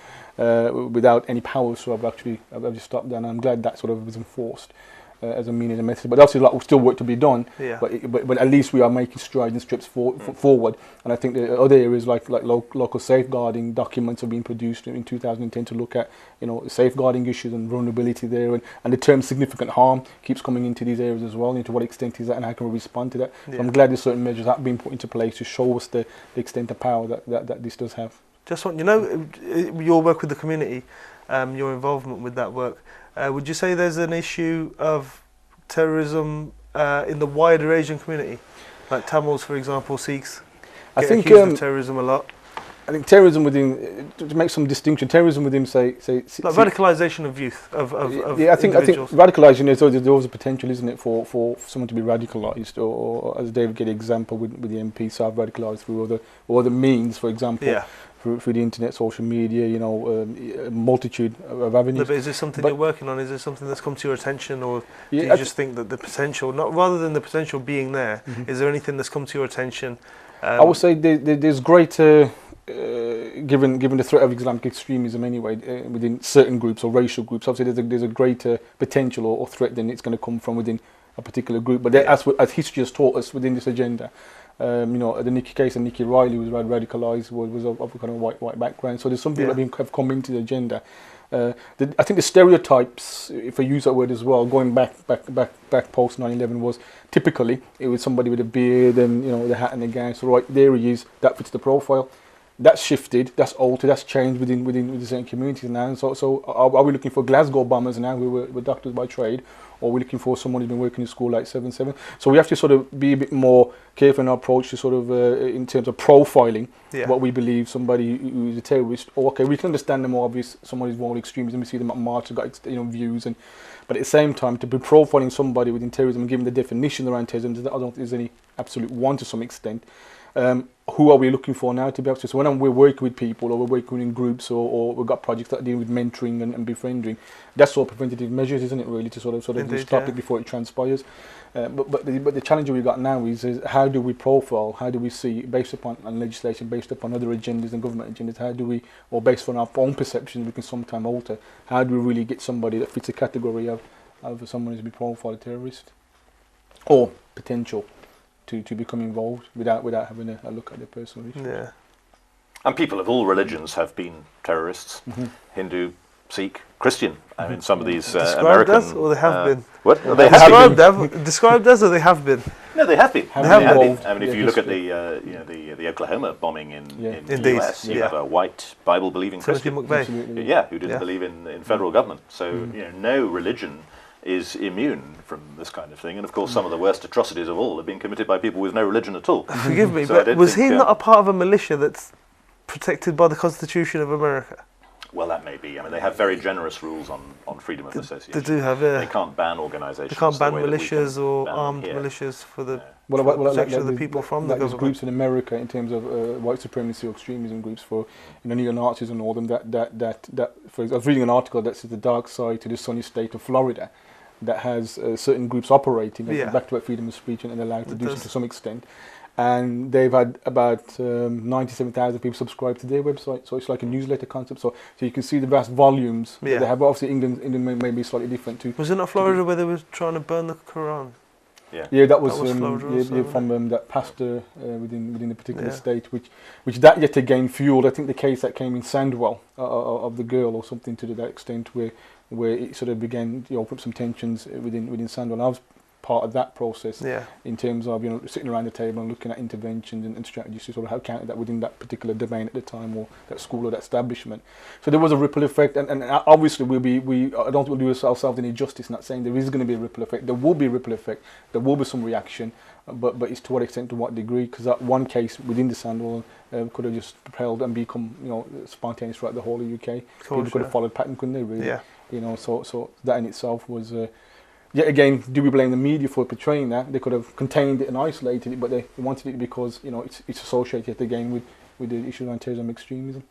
S3: without any power. So I've just stopped that, and I'm glad that sort of was enforced as a means and a method. But obviously, like, still work to be done. Yeah. But at least we are making strides and steps forward. And I think the other areas like local safeguarding documents are being produced in 2010 to look at safeguarding issues and vulnerability there, and the term significant harm keeps coming into these areas as well. To what extent is that, and how can we respond to that? Yeah. So I'm glad that certain measures have been put into place to show us the extent of power that this does have.
S1: Just want your work with the community, your involvement with that work. Would you say there's an issue of terrorism in the wider Asian community, like Tamils, for example, Sikhs? I think accused of terrorism a lot.
S3: I think terrorism within, to make some distinction, terrorism within say
S1: like radicalisation of youth of
S3: I think radicalisation is always a potential, isn't it, for someone to be radicalised, or as David gave the example with the MP, self-radicalised through other means, for example. Yeah. Through the internet, social media, a multitude of avenues.
S1: But is this something you're working on? Is this something that's come to your attention, or do you just think that the potential, rather than the potential being there, is there anything that's come to your attention?
S3: I would say there's greater given the threat of Islamic extremism anyway, within certain groups or racial groups, obviously there's a greater potential or threat than it's going to come from within a particular group. But as history has taught us within this agenda, the case of Nikki Riley was radicalised, was of a kind of white background. So there's some people that have come into the agenda. I think the stereotypes, if I use that word as well, going back post 9/11, was typically it was somebody with a beard and the hat and the gown. So right there he is, that fits the profile. That's shifted, that's altered, that's changed within certain communities now. So are we looking for Glasgow bombers now who were doctors by trade, or are we looking for someone who's been working in school like 7/7? So we have to sort of be a bit more careful in our approach to sort of in terms of profiling what we believe somebody who is a terrorist. Or okay, we can understand the more obvious, someone who's more extremism. We see them at march, have got views, but at the same time to be profiling somebody within terrorism and giving the definition around terrorism, I don't think there's any absolute one to some extent. Who are we looking for now to be able to? So when we're working with people or we're working in groups or we've got projects that are dealing with mentoring and befriending, that's all preventative measures, isn't it, really, to sort of stop it before it transpires. But the challenge we've got now is how do we profile, how do we see, based upon legislation, based upon other agendas and government agendas, how do we, or based on our own perceptions we can sometimes alter, how do we really get somebody that fits a category of someone who's been profiled a terrorist or potential to become involved without having a look at their personal issues.
S1: Yeah.
S2: And people of all religions have been terrorists. Hindu, Sikh, Christian. I mean, some of these
S1: described
S2: American...
S1: as, or they have been?
S2: What? Well, they have been.
S1: Described as, or they have been?
S2: No, they have been.
S3: They have
S2: been.
S3: been.
S2: I mean, if you look at the Oklahoma bombing in the US, you have a white Bible-believing Christian.
S1: McVeigh.
S2: Yeah, who didn't believe in federal government. So, no religion is immune from this kind of thing, and of course some of the worst atrocities of all have been committed by people with no religion at all.
S1: Forgive me, but was he not a part of a militia that's protected by the Constitution of America?
S2: Well, that may be. I mean, they have very generous rules on freedom of association.
S1: They do have,
S2: They can't ban organisations.
S1: They can't ban militias or armed militias for the protection of the people from the government.
S3: There's groups in America in terms of white supremacy or extremism groups for neo-Nazis and all them. For example, I was reading an article that says the dark side to the sunny state of Florida, that has certain groups operating back to freedom of speech and allowed to do so to some extent. And they've had about 97,000 people subscribe to their website, so it's like a newsletter concept. So you can see the vast volumes that they have. But obviously, England may be slightly different too.
S1: Was it not Florida where they were trying to burn the Quran?
S3: Yeah, that was Florida from that pastor within a particular state, which that yet again fueled. I think the case that came in Sandwell of the girl or something to that extent, where it sort of began to open up some tensions within Sandwell. And I was part of that process in terms of sitting around the table and looking at interventions and strategies to sort of how counter that within that particular domain at the time, or that school or that establishment. So there was a ripple effect, and obviously I don't want to do ourselves any justice not saying there is going to be a ripple effect. There will be a ripple effect, there will be some reaction, but it's to what extent, to what degree, because that one case within the Sandwell could have just propelled and become spontaneous throughout the whole of the UK. People could have followed pattern, couldn't they, really? So that in itself was yet again, do we blame the media for portraying that? They could have contained it and isolated it, but they wanted it because it's associated again with the issue around terrorism and extremism.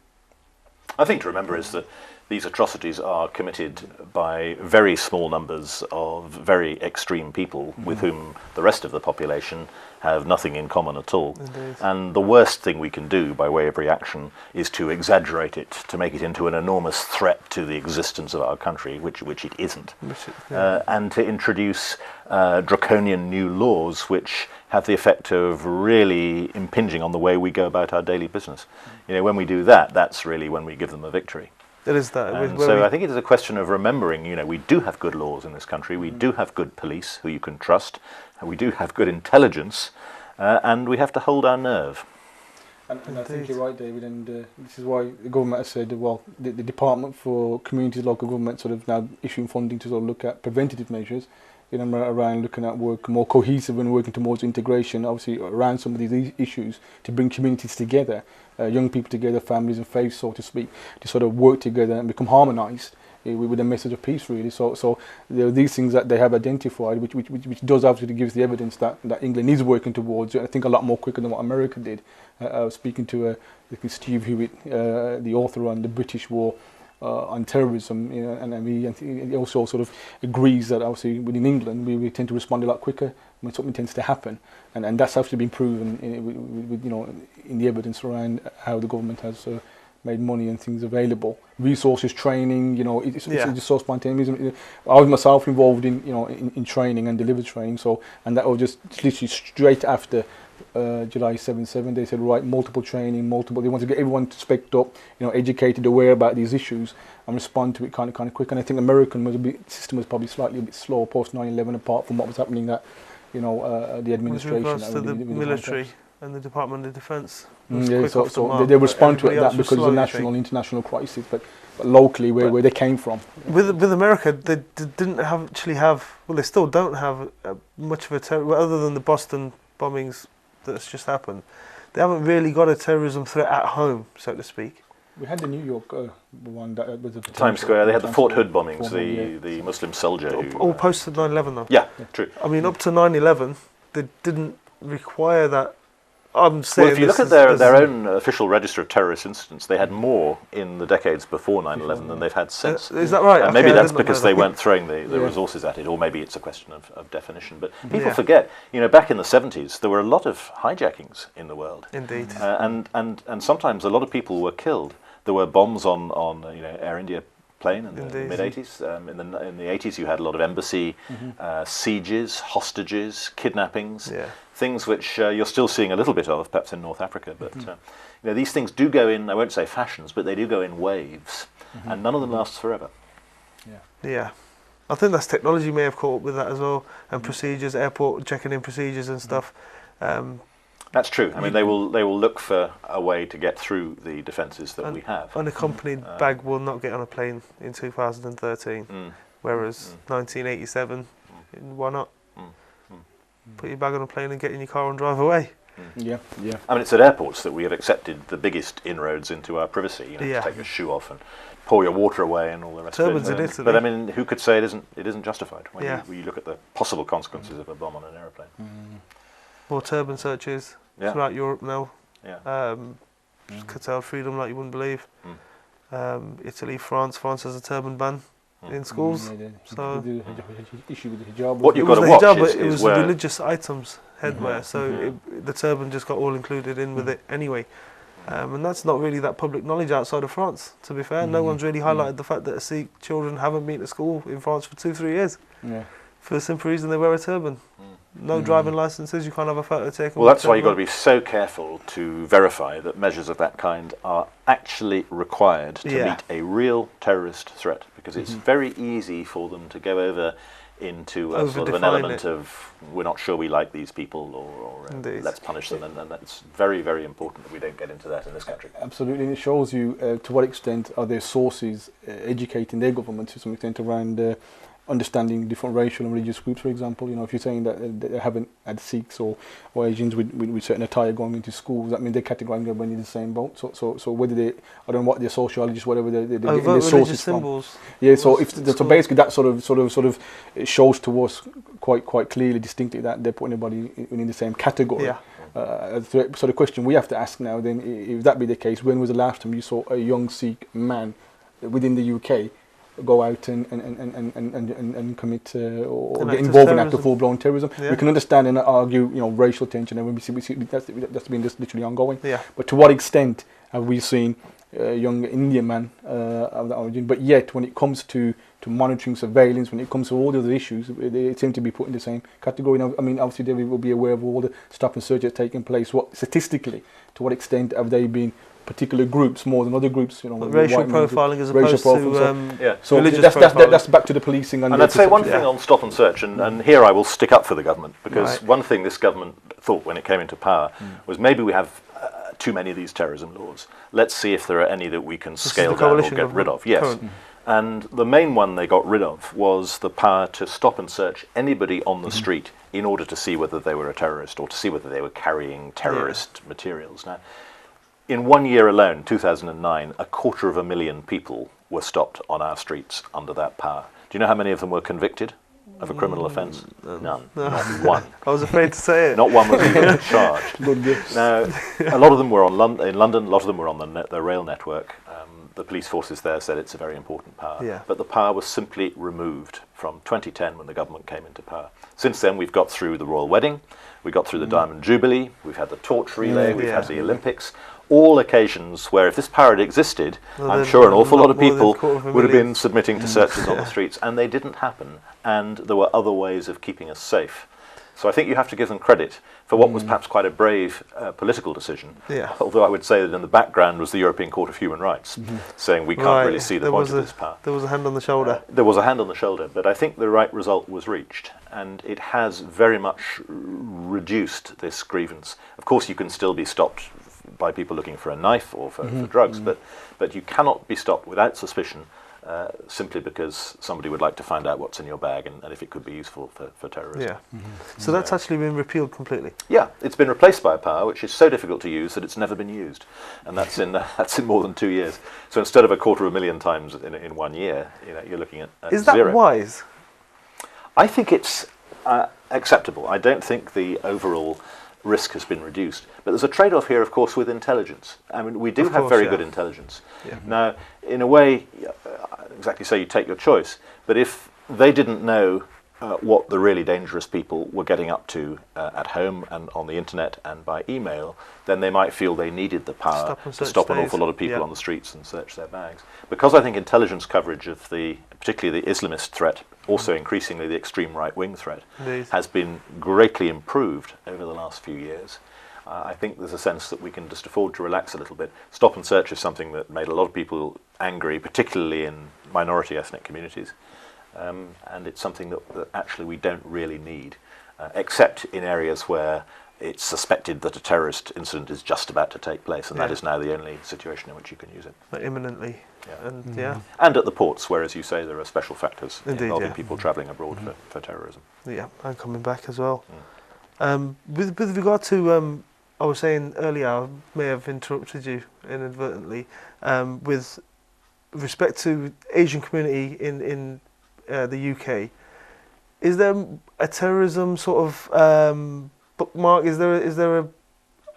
S2: I think to remember is that these atrocities are committed by very small numbers of very extreme people with whom the rest of the population have nothing in common at all.
S1: Indeed. And
S2: the worst thing we can do by way of reaction is to exaggerate it, to make it into an enormous threat to the existence of our country, which it isn't. And to introduce draconian new laws which have the effect of really impinging on the way we go about our daily business. When we do that, that's really when we give them a victory.
S1: It is that.
S2: And so I think it is a question of remembering, we do have good laws in this country, we do have good police who you can trust, and we do have good intelligence, and we have to hold our nerve.
S3: And I think you're right, David, and this is why the government has said, well, the Department for Communities, Local Government sort of now issuing funding to sort of look at preventative measures, around looking at work more cohesive and working towards integration, obviously around some of these issues, to bring communities together, young people together, families and faiths, so to speak, to sort of work together and become harmonised with a message of peace, really. So there are these things that they have identified, which does obviously give the evidence that England is working towards it. I think a lot more quicker than what America did. I was speaking to Steve Hewitt, the author on the British War on terrorism, and he also sort of agrees that obviously within England we tend to respond a lot quicker when something tends to happen, and that's actually been proven in the evidence around how the government has made money and things available, resources, training. It's just so spontaneous. I was myself involved in training and delivered training. And that was just literally straight after July 7/7. They said, right, multiple training, They want to get everyone specced up, educated, aware about these issues, and respond to it kind of quick. And I think American system was probably slightly a bit slow post 9/11, apart from what was happening that the administration.
S1: With regards to the military and the Department of Defence.
S3: So they respond to it that because it's a national, international crisis, but locally where they came from.
S1: With America, they didn't actually have. Well, they still don't have much of a other than the Boston bombings that's just happened. They haven't really got a terrorism threat at home, so to speak.
S3: We had the New York one that was a
S2: Times Square. They had the Fort Hood bombings, the Muslim soldier.
S1: All post 9/11 though.
S2: Yeah, true.
S1: I mean, up to 9/11, they didn't require that. I'm saying.
S2: Well, if you look at their own official register of terrorist incidents, they had more in the decades before 9/11 than they've had since.
S1: Is that right?
S2: Maybe that's because they weren't throwing the resources at it, or maybe it's a question of definition. But people forget, back in the 70s, there were a lot of hijackings in the world.
S1: Indeed.
S2: And sometimes a lot of people were killed. There were bombs on Air India plane in the mid-80s. In the 80s, you had a lot of embassy sieges, hostages, kidnappings.
S1: Yeah.
S2: Things which you're still seeing a little bit of, perhaps in North Africa, but these things do go in, I won't say fashions, but they do go in waves, and none of them lasts forever.
S1: Yeah. I think that's technology may have caught up with that as well, and procedures, airport checking in procedures and stuff.
S2: That's true. I mean, they will look for a way to get through the defences that we have.
S1: Unaccompanied bag will not get on a plane in 2013, whereas 1987, why not? Put your bag on a plane and get in your car and drive away.
S3: Yeah.
S2: I mean, it's at airports that we have accepted the biggest inroads into our privacy. To take your shoe off and pour your water away and all the rest
S1: Turbans
S2: of it.
S1: in Italy.
S2: But I mean, who could say it isn't justified when you look at the possible consequences of a bomb on an aeroplane?
S1: More turban searches throughout Europe now.
S2: Yeah.
S1: Curtailed freedom like you wouldn't believe. Italy, France has a turban ban in schools. So
S3: the issue with the hijab.
S2: What you've got to watch is
S1: it was
S2: where
S1: religious items, headwear. So the turban just got all included in with it anyway. And that's not really that public knowledge outside of France, to be fair. No one's really highlighted the fact that Sikh children haven't been to school in France for 2-3 years.
S3: Yeah.
S1: For the simple reason they wear a turban. No driving licences, you can't have a photo taken.
S2: Well, that's why you've got to be so careful to verify that measures of that kind are actually required to meet a real terrorist threat, because it's very easy for them to go over into a sort of an element of we're not sure we like these people, or let's punish them, and that's very, very important that we don't get into that in this country.
S3: Absolutely, and it shows you to what extent are their sources educating their government to some extent around understanding different racial and religious groups, for example. If you're saying that they haven't had Sikhs or Asians with certain attire going into schools, that means they're categorizing everybody in the same boat. So whether they, I don't know what their sociologists, whatever they're getting their sources from. Yeah. So basically that sort of it shows to us quite clearly, distinctly, that they're putting everybody in the same category.
S1: Yeah.
S3: So the question we have to ask now, then, if that be the case, when was the last time you saw a young Sikh man within the UK go out and commit or get involved in act of full-blown terrorism? We can understand and argue, racial tension, and we see that's been just literally ongoing.
S1: Yeah.
S3: But to what extent have we seen a young Indian man of that origin? But yet, when it comes to monitoring, surveillance, when it comes to all the other issues, they seem to be put in the same category. Now, I mean, obviously, they will be aware of all the stop and search that's taking place. What statistically, to what extent have they been particular groups more than other groups?
S1: Racial profiling as opposed to
S3: so
S1: religious
S3: that's back to the policing.
S2: And I'd say one thing on stop and search, and here I will stick up for the government, because one thing this government thought when it came into power was maybe we have too many of these terrorism laws. Let's see if there are any that we can scale down or get rid of. Yes. And the main one they got rid of was the power to stop and search anybody on the street in order to see whether they were a terrorist or to see whether they were carrying terrorist materials. Now, in 1 year alone, 2009, 250,000 people were stopped on our streets under that power. Do you know how many of them were convicted of a criminal offence? None. Not one.
S1: I was afraid to say it.
S2: Not one was even charged. Now, a lot of them were in London, a lot of them were on the rail network. The police forces there said it's a very important power.
S1: Yeah.
S2: But the power was simply removed from 2010 when the government came into power. Since then, we've got through the Royal Wedding, we got through the Diamond Jubilee, we've had the torch relay, we've had the Olympics. all occasions where if this power had existed,
S1: Well,
S2: I'm
S1: then
S2: sure an awful lot of
S1: more than
S2: people
S1: a quarter of a
S2: would have
S1: million.
S2: been submitting to searches on the streets, and they didn't happen, and there were other ways of keeping us safe. So I think you have to give them credit for what was perhaps quite a brave political decision,
S1: Yeah.
S2: although I would say that in the background was the European Court of Human Rights, saying we can't
S1: Right.
S2: really see the
S1: There
S2: point
S1: was
S2: of
S1: a-
S2: this power.
S1: There was a hand on the shoulder.
S2: There was a hand on the shoulder, but I think the right result was reached, and it has very much reduced this grievance. Of course, you can still be stopped by people looking for a knife or for drugs, but you cannot be stopped without suspicion simply because somebody would like to find out what's in your bag and if it could be useful for terrorism.
S1: Yeah. So that's actually been repealed completely.
S2: Yeah, it's been replaced by a power which is so difficult to use that it's never been used, and that's in more than 2 years. So instead of 250,000 times in 1 year, you're looking at
S1: Is that
S2: zero.
S1: wise?
S2: I think it's acceptable. I don't think the overall risk has been reduced. But there's a trade-off here, of course, with intelligence. I mean, we do
S1: Of
S2: have
S1: course,
S2: very
S1: yeah.
S2: good intelligence.
S1: Yeah.
S2: Now, in a way, exactly so, you take your choice. But if they didn't know what the really dangerous people were getting up to at home and on the internet and by email, then they might feel they needed the power
S1: Stop and
S2: to
S1: search
S2: stop an
S1: days.
S2: awful lot of people
S1: Yeah.
S2: on the streets and search their bags. Because I think intelligence coverage of particularly the Islamist threat, also increasingly the extreme right-wing threat,
S1: Indeed.
S2: has been greatly improved over the last few years. I think there's a sense that we can just afford to relax a little bit. Stop and search is something that made a lot of people angry, particularly in minority ethnic communities. And it's something that actually we don't really need, except in areas where it's suspected that a terrorist incident is just about to take place, and that
S1: Yeah.
S2: is now the only situation in which you can use it.
S1: Like imminently.
S2: Yeah.
S1: And yeah.
S2: And at the ports, where, as you say, there are special factors
S1: Indeed,
S2: involving
S1: yeah.
S2: people travelling abroad for terrorism.
S1: Yeah, and coming back as well. With regard to, I was saying earlier, I may have interrupted you inadvertently, with respect to Asian community in the UK, is there a terrorism sort of bookmark? Is there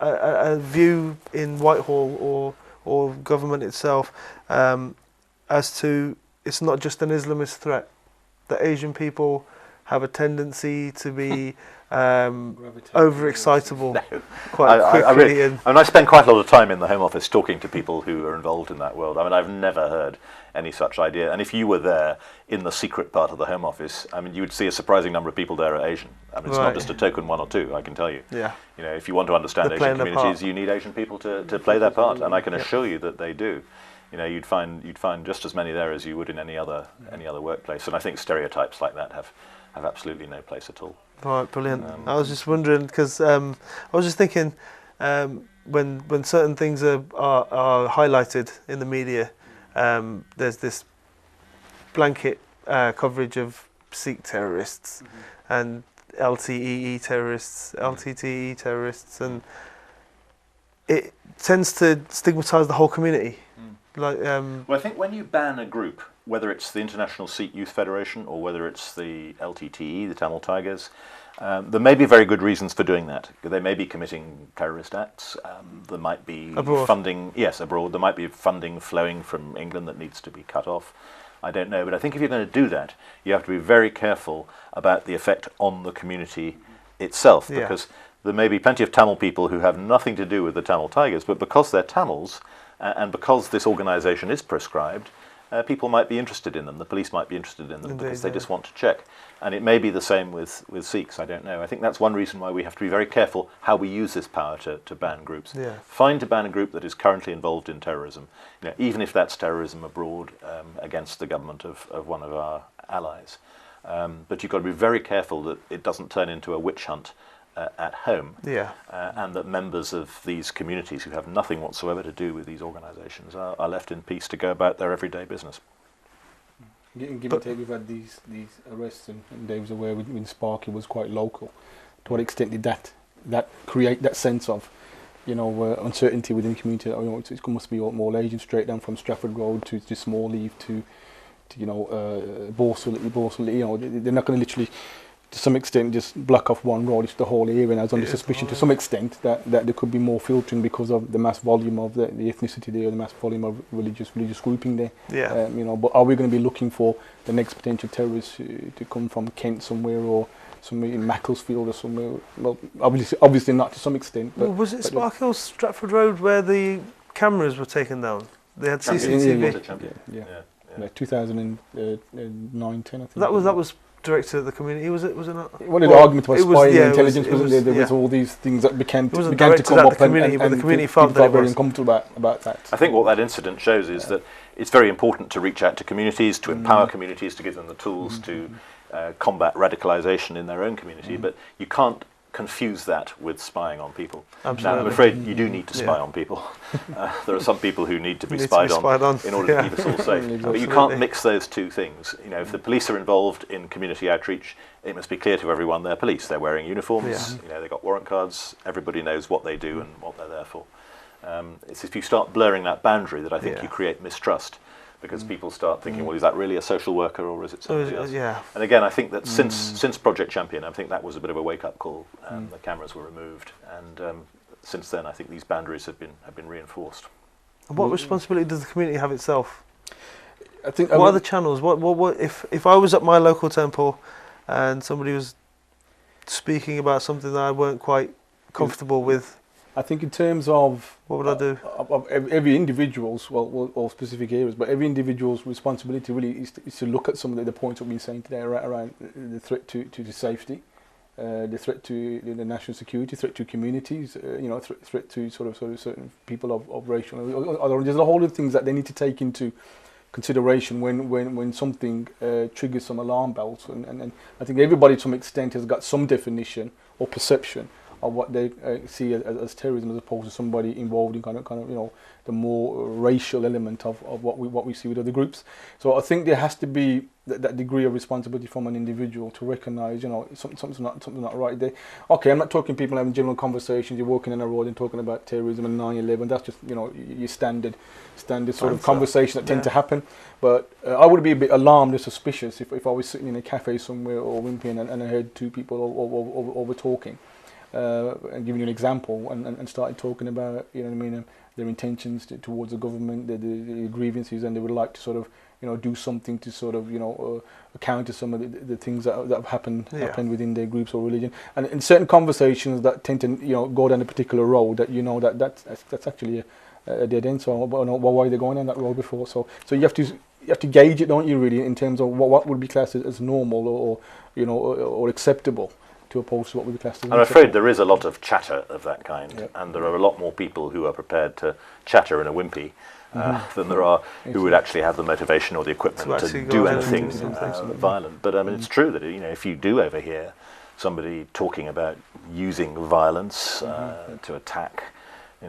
S1: a view in Whitehall or government itself as to it's not just an Islamist threat, that Asian people have a tendency to be overexcitable quite quickly.
S2: I spend quite a lot of time in the Home Office talking to people who are involved in that world. I mean, I've never heard any such idea. And if you were there in the secret part of the Home Office, I mean, you would see a surprising number of people there are Asian. I mean, it's not
S1: Right.
S2: just a token one or two, I can tell you.
S1: Yeah.
S2: If you want to understand
S1: They're
S2: Asian
S1: playing their
S2: communities,
S1: part.
S2: you need Asian people to play their part, and I can assure you that they do. You'd find just as many there as you would in any other workplace. And I think stereotypes like that have absolutely no place at all.
S1: Right, brilliant. I was just wondering because I was just thinking when certain things are highlighted in the media, there's this blanket coverage of Sikh terrorists and LTTE terrorists, and it tends to stigmatise the whole community. Like,
S2: Well, I think when you ban a group, whether it's the International Sikh Youth Federation or whether it's the LTTE, the Tamil Tigers, there may be very good reasons for doing that. They may be committing terrorist acts. There might be
S1: Abroad.
S2: funding, yes, abroad. There might be funding flowing from England that needs to be cut off. I don't know, but I think if you're going to do that, you have to be very careful about the effect on the community itself,
S1: Yeah.
S2: because there may be plenty of Tamil people who have nothing to do with the Tamil Tigers, but because they're Tamils, and because this organisation is proscribed, people might be interested in them. The police might be interested in them
S1: Indeed,
S2: because they
S1: yeah.
S2: just want to check. And it may be the same with Sikhs, I don't know. I think that's one reason why we have to be very careful how we use this power to ban groups.
S1: Yeah.
S2: Find to ban a group that is currently involved in terrorism, even if that's terrorism abroad against the government of one of our allies. But you've got to be very careful that it doesn't turn into a witch hunt at home,
S1: yeah,
S2: and that members of these communities who have nothing whatsoever to do with these organisations are left in peace to go about their everyday business.
S3: Give and take, we've had these arrests, and Dave was aware when Sparky was quite local. To what extent did that create that sense of, uncertainty within the community? It must be all Asian, straight down from Stratford Road to Smallheath to Borsall. They're not going to literally, to some extent, just block off one road. It's the whole area, and I was under suspicion to some extent that there could be more filtering because of the mass volume of the ethnicity there, the mass volume of religious grouping there.
S1: yeah.
S3: But are we going to be looking for the next potential terrorist to come from Kent somewhere or somewhere in Macclesfield or somewhere. Well, obviously not to some extent. But,
S1: Well, was it
S3: but
S1: Sparkhill, Stratford Road, where the cameras were taken down? They had
S2: Champions.
S1: CCTV.
S3: Yeah.
S2: Yeah.
S3: 2009, 10, I think.
S1: That was directed at the community. Was it not?
S3: One of the arguments about
S1: it was-
S3: spying
S1: yeah,
S3: and intelligence
S1: it
S3: wasn't there? There was
S1: yeah.
S3: all these things that began
S1: It wasn't
S3: to
S1: directed
S3: come
S1: at
S3: up,
S1: the community, but the community
S3: people
S1: felt that it
S3: very
S1: was.
S3: uncomfortable about that.
S2: I think what that incident shows is that it's very important to reach out to communities, to empower communities, to give them the tools to combat radicalisation in their own community, but you can't confuse that with spying on people.
S1: Absolutely.
S2: Now, I'm afraid you do need to spy
S1: Yeah.
S2: on people. There are some people who need to be
S1: Need to
S2: spied
S1: be spied on.
S2: in order
S1: Yeah.
S2: to keep us all safe. But you
S1: Absolutely.
S2: can't mix those two things. You know, if the police are involved in community outreach, it must be clear to everyone they're police. They're wearing uniforms.
S1: Yeah.
S2: You know, they've got warrant cards. Everybody knows what they do and what they're there for. It's if you start blurring that boundary that I think
S1: Yeah.
S2: you create mistrust, because people start thinking, well, is that really a social worker or is it
S1: So,
S2: somebody else?
S1: yeah.
S2: And again, I think that since Project Champion, I think that was a bit of a wake-up call. The cameras were removed, and since then, I think these boundaries have been reinforced.
S1: And what responsibility does the community have itself?
S3: I think.
S1: What are the channels? What if I was at my local temple and somebody was speaking about something that I weren't quite comfortable with?
S3: I think in terms of
S1: What would I do?
S3: of every individual's, or specific areas, but every individual's responsibility really is to look at some of the points that we've been saying today around the threat to the safety, the threat to the national security, threat to communities, threat to sort of certain people of racial. There's a whole lot of things that they need to take into consideration when something triggers some alarm bells, and I think everybody to some extent has got some definition or perception of what they see as terrorism, as opposed to somebody involved in kind of the more racial element of what we see with other groups. So I think there has to be that degree of responsibility from an individual to recognise, something's not right there. Okay, I'm not talking people having general conversations. You're walking in a road and talking about terrorism and 9/11. That's just your standard sort of conversation that tend to happen. But I would be a bit alarmed or suspicious if I was sitting in a cafe somewhere or wimping and I heard two people over talking. And giving you an example, and started talking about their intentions towards the government, the grievances, and they would like to sort of do something to sort of counter some of the things that have happened within their groups or religion. And in certain conversations that tend to go down a particular road that that's actually a dead end. So why are they going down that road before? So you have to gauge it, don't you, really, in terms of what would be classed as normal or acceptable, to oppose to what would be classed as
S2: I'm afraid there is a lot of chatter of that kind, and there are a lot more people who are prepared to chatter in a wimpy than there are who would actually have the motivation or the equipment to do anything violent. But I mean, it's true that if you do overhear somebody talking about using violence to attack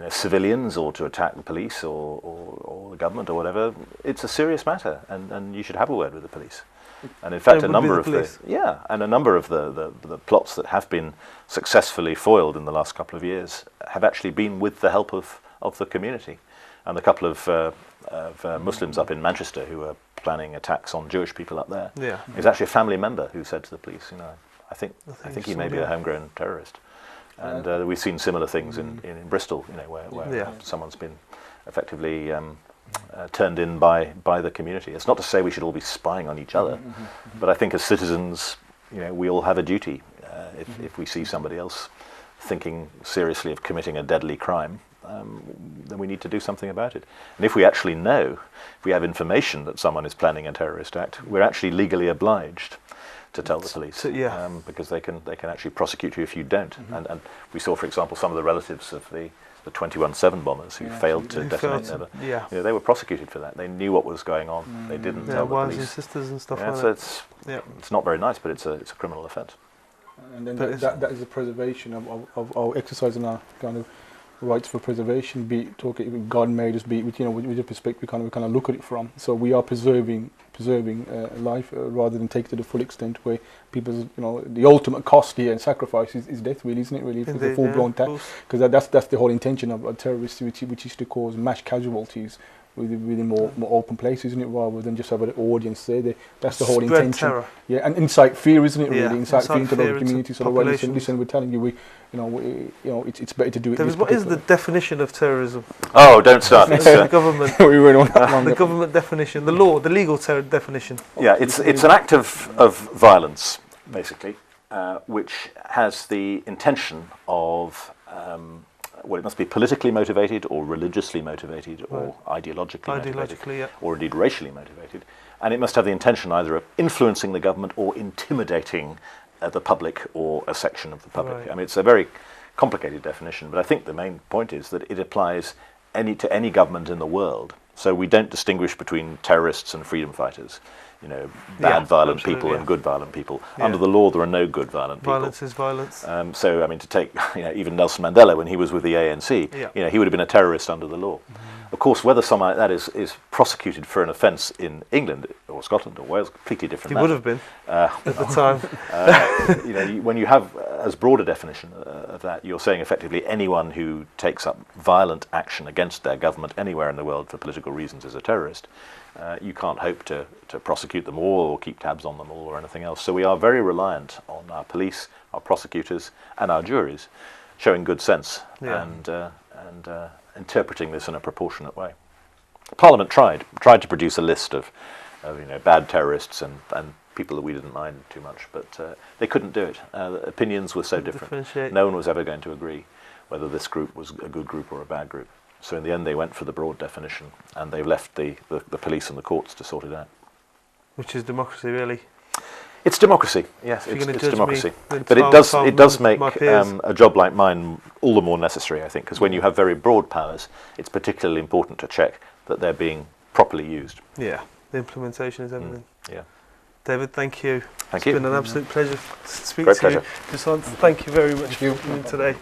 S2: civilians or to attack the police or the government or whatever, it's a serious matter, and you should have a word with the police. And in fact, a number of the plots that have been successfully foiled in the last couple of years have actually been with the help of the community. And a couple of Muslims up in Manchester who are planning attacks on Jewish people up there.
S1: Yeah.
S2: It's actually a family member who said to the police, I think he may be a homegrown terrorist. And we've seen similar things in Bristol, where someone's been effectively turned in by the community. It's not to say we should all be spying on each other, but I think as citizens, we all have a duty. If we see somebody else thinking seriously of committing a deadly crime, then we need to do something about it. And if we actually know, if we have information that someone is planning a terrorist act, we're actually legally obliged to tell the police, because they can actually prosecute you if you don't. And we saw, for example, some of the relatives of the 21/7 bombers who failed to detonate their. They were prosecuted for that. They knew what was going on. They didn't tell the
S1: wives
S2: police.
S1: and sisters and stuff
S2: So
S1: like
S2: that. It's not very nice, but it's a criminal offence.
S3: And then that is a preservation of exercising our kind of rights for preservation. Be it talking God made us, be it with the perspective we kind of look at it from. So we are preserving life rather than take it to the full extent where people's the ultimate cost here and sacrifice is death, really, isn't it? Really, for the full blown attack, because that's the whole intention of terrorists, which is to cause mass casualties within more open places, isn't it? Rather than just have an audience there. That's the whole intention.
S1: Terror.
S3: Yeah, and incite fear, isn't it? Really, incite fear into the
S1: fear
S3: community. So listen, we're telling you, it's better to do it.
S1: What is the definition of terrorism?
S2: Oh, don't start.
S1: The government.
S3: We went on that long.
S1: The government definition, the law, the legal definition.
S2: Yeah, it's an act of violence, basically, which has the intention of, well, it must be politically motivated or religiously motivated or ideologically motivated,
S1: yeah.
S2: or indeed racially motivated. And it must have the intention either of influencing the government or intimidating the public or a section of the public.
S1: Right.
S2: I mean, it's a very complicated definition, but I think the main point is that it applies to any government in the world. So we don't distinguish between terrorists and freedom fighters, you know, bad violent people and good violent people.
S1: Yeah.
S2: Under the law, there are no good violent people.
S1: Violence is violence.
S2: So, I mean, to take, you know, even Nelson Mandela, when he was with the ANC,
S1: Yeah.
S2: you know, he would have been a terrorist under the law. Of course, whether someone like that is prosecuted for an offence in England or Scotland or Wales, completely different
S1: He
S2: matter.
S1: would have been at the time.
S2: You know, when you have as broad a definition of that, you're saying effectively anyone who takes up violent action against their government anywhere in the world for political reasons is a terrorist. You can't hope to prosecute them all or keep tabs on them all or anything else. So we are very reliant on our police, our prosecutors, and our juries showing good sense and interpreting this in a proportionate way. Parliament tried to produce a list of you know, bad terrorists and people that we didn't mind too much, but they couldn't do it. The opinions were so different. No one was ever going to agree whether this group was a good group or a bad group. So in the end, they went for the broad definition, and they've left the police and the courts to sort it out.
S1: Which is democracy, really.
S2: It's democracy, yes,
S1: If
S2: it's
S1: you're gonna judge
S2: democracy.
S1: me, then
S2: But
S1: 12
S2: it does make
S1: my peers.
S2: a job like mine all the more necessary, I think, because when you have very broad powers, it's particularly important to check that they're being properly used.
S1: Yeah, the implementation is everything.
S2: Yeah.
S1: David, thank you.
S2: Thank you.
S1: It's been an absolute pleasure to speak
S2: Great
S1: to
S2: pleasure.
S1: you. Jaswant, thank you very much for coming today.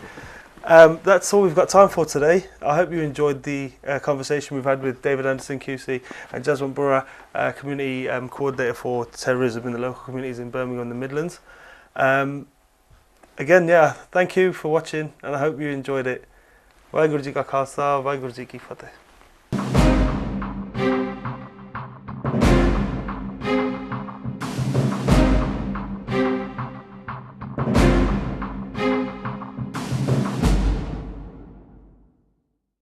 S1: That's all we've got time for today. I hope you enjoyed the conversation we've had with David Anderson QC and Jaswant Bora, Community Coordinator for Terrorism in the local communities in Birmingham and the Midlands. Again, thank you for watching and I hope you enjoyed it. Waheguru Ji Ka Khalsa, Waheguru Ji Ki Fateh.